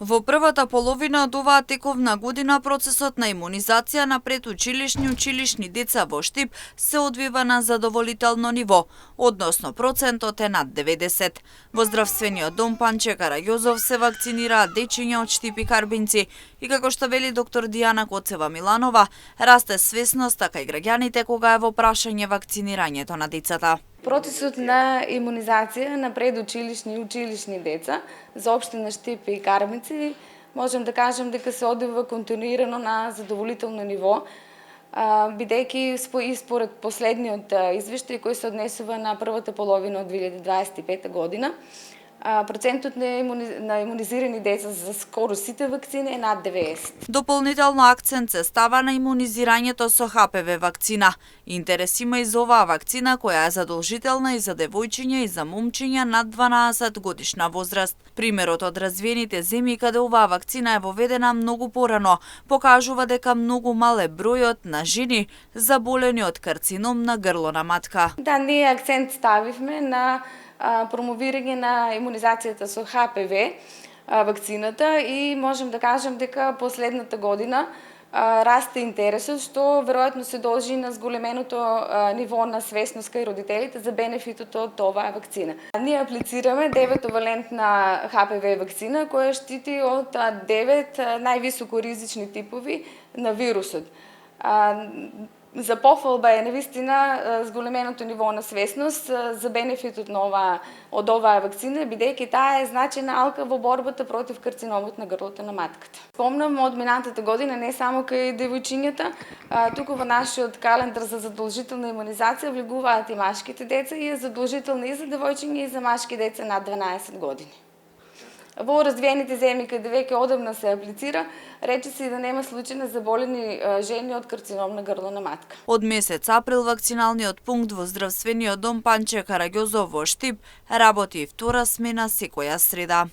Во првата половина од оваа тековна година процесот на имунизација на предучилишни и училишни деца во Штип се одвива на задоволително ниво, односно процентот е над 90. Во здравствениот дом Панче Караѓозов се вакцинираат дечиња од Штип и Карбинци и како што вели доктор Дијана Коцева Миланова, расте свесност така и граѓаните кога е во прашање вакцинирањето на децата. Процесот на имунизација на предучилишни и училишни деца за општина Штип и Карбинци можам да кажам дека се одвива континуирано на задоволително ниво, бидејќи и според последниот извештај кој се однесува на првата половина од 2025 година, процентот на имунизирани деца за скоро сите вакцини е над 90. Дополнително акцент се става на имунизирањето со ХПВ вакцина. Интерес има и за оваа вакцина која е задолжителна и за девојчиња и за момчиња над 12 годишна возраст. Примерот од развиените земји каде оваа вакцина е воведена многу порано покажува дека многу мал е бројот на жени заболени од карцином на грло на матка. Да, ние акцент ставивме на промовирање на имунизацијата со ХПВ вакцината и можем да кажем дека последната година расте интересот, што веројатно се должи на зголеменото ниво на свесност кај родителите за бенефитот од оваа вакцина. Ние аплицираме 9-валентна ХПВ вакцина која штити од 9 највисоко ризични типови на вирусот. За пофалба е навистина зголеменото ниво на свесност за бенефитот од оваа вакцина, бидејќи таа е значајна алка во борбата против карциномот на грлото на матката. Спомнам од минатата година не само кај девојчињата, туку во нашиот календар за задолжителна имунизација влегуваат и машките деца и е задолжителна и за девојчиња и за машки деца над 12 години. Во развиените земји каде веќе одамна се аплицира, рече се и да нема случаи на заболени жени од карцином на грло на матка. Од месец април вакциналниот пункт во здравствениот дом Панче Караѓозов во Штип работи и втора смена секоја среда.